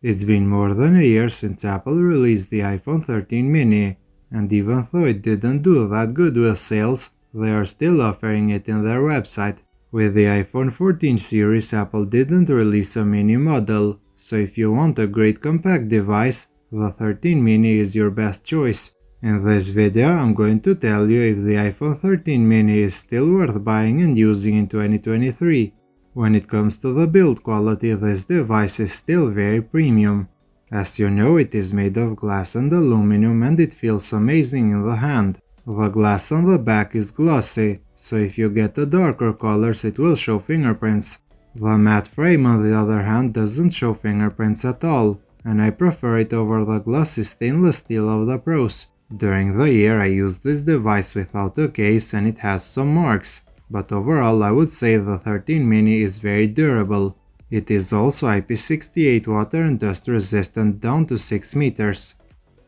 It's been more than a year since Apple released the iPhone 13 mini, and even though it didn't do that good with sales, they are still offering it in their website. With the iPhone 14 series, Apple didn't release a mini model, so if you want a great compact device, the 13 mini is your best choice. In this video, I'm going to tell you if the iPhone 13 mini is still worth buying and using in 2023. When it comes to the build quality, this device is still very premium. As you know, it is made of glass and aluminum and it feels amazing in the hand. The glass on the back is glossy, so if you get the darker colors it will show fingerprints. The matte frame on the other hand doesn't show fingerprints at all, and I prefer it over the glossy stainless steel of the Pros. During the year I used this device without a case and it has some marks. But overall I would say the 13 mini is very durable. It is also IP68 water and dust resistant down to 6 meters.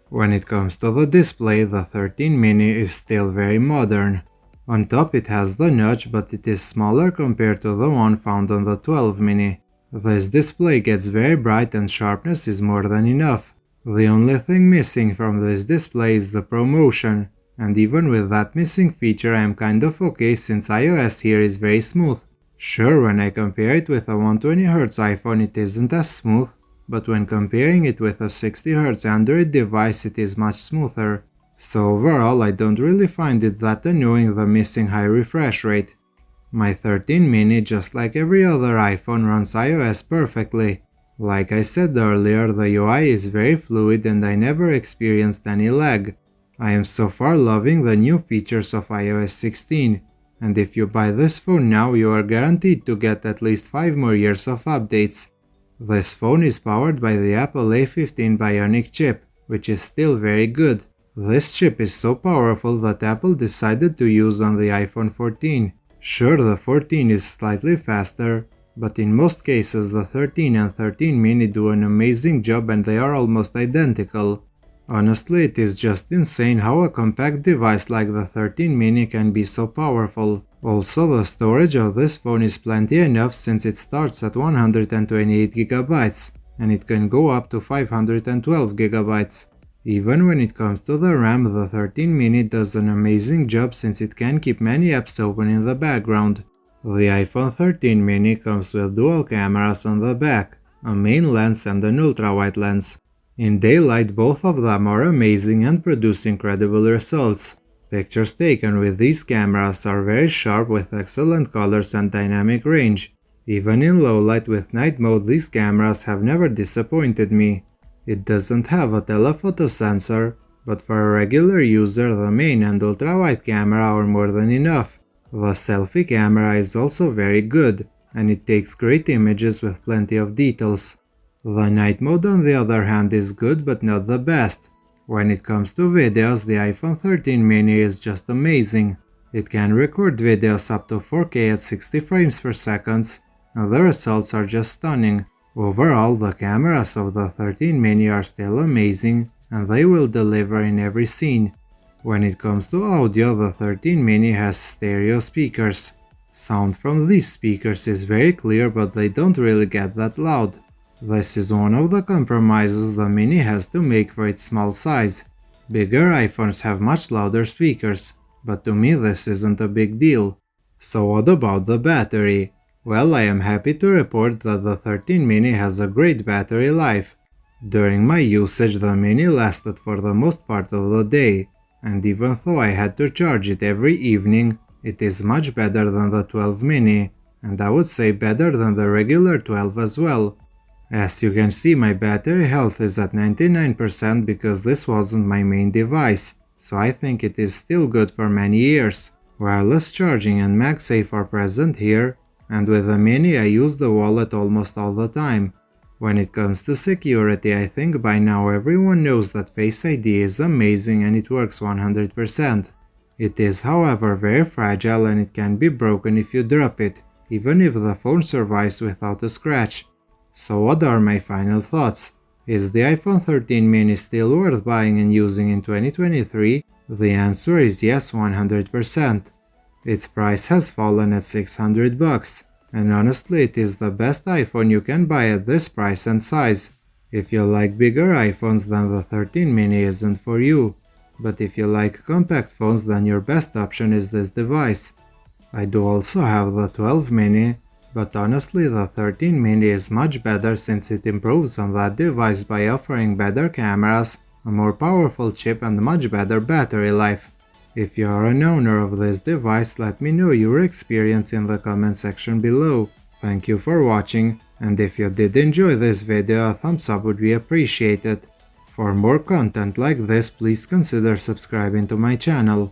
When it comes to the display, the 13 mini is still very modern. On top it has the notch, but it is smaller compared to the one found on the 12 mini. This display gets very bright and sharpness is more than enough. The only thing missing from this display is the ProMotion. And even with that missing feature I am kind of okay since iOS here is very smooth. Sure, when I compare it with a 120Hz iPhone it isn't as smooth, but when comparing it with a 60Hz Android device it is much smoother. So overall I don't really find it that annoying the missing high refresh rate. My 13 mini, just like every other iPhone, runs iOS perfectly. Like I said earlier, the UI is very fluid and I never experienced any lag. I am so far loving the new features of iOS 16, and if you buy this phone now you are guaranteed to get at least 5 more years of updates. This phone is powered by the Apple A15 Bionic chip, which is still very good. This chip is so powerful that Apple decided to use on the iPhone 14. Sure, the 14 is slightly faster, but in most cases the 13 and 13 mini do an amazing job and they are almost identical. Honestly, it is just insane how a compact device like the 13 mini can be so powerful. Also, the storage of this phone is plenty enough since it starts at 128GB and it can go up to 512GB. Even when it comes to the RAM, the 13 mini does an amazing job since it can keep many apps open in the background. The iPhone 13 mini comes with dual cameras on the back, a main lens and an ultra-wide lens. In daylight both of them are amazing and produce incredible results. Pictures taken with these cameras are very sharp with excellent colors and dynamic range. Even in low light with night mode these cameras have never disappointed me. It doesn't have a telephoto sensor, but for a regular user the main and ultra-wide camera are more than enough. The selfie camera is also very good, and it takes great images with plenty of details. The night mode on the other hand is good but not the best. When it comes to videos, the iPhone 13 mini is just amazing. It can record videos up to 4K at 60 frames per second, and the results are just stunning. Overall, the cameras of the 13 mini are still amazing, and they will deliver in every scene. When it comes to audio, the 13 mini has stereo speakers. Sound from these speakers is very clear, but they don't really get that loud. This is one of the compromises the mini has to make for its small size. Bigger iPhones have much louder speakers, but to me this isn't a big deal. So what about the battery? Well, I am happy to report that the 13 mini has a great battery life. During my usage the mini lasted for the most part of the day, and even though I had to charge it every evening, it is much better than the 12 mini, and I would say better than the regular 12 as well. As you can see, my battery health is at 99% because this wasn't my main device, so I think it is still good for many years. Wireless charging and MagSafe are present here, and with the mini I use the wallet almost all the time. When it comes to security, I think by now everyone knows that Face ID is amazing and it works 100%. It is however very fragile and it can be broken if you drop it, even if the phone survives without a scratch. So what are my final thoughts? Is the iPhone 13 mini still worth buying and using in 2023? The answer is yes, 100%. Its price has fallen at $600, and honestly it is the best iPhone you can buy at this price and size. If you like bigger iPhones, then the 13 mini isn't for you. But if you like compact phones, then your best option is this device. I do also have the 12 mini, but honestly the 13 mini is much better since it improves on that device by offering better cameras, a more powerful chip and much better battery life. If you are an owner of this device, let me know your experience in the comment section below. Thank you for watching, and if you did enjoy this video, a thumbs up would be appreciated. For more content like this, please consider subscribing to my channel.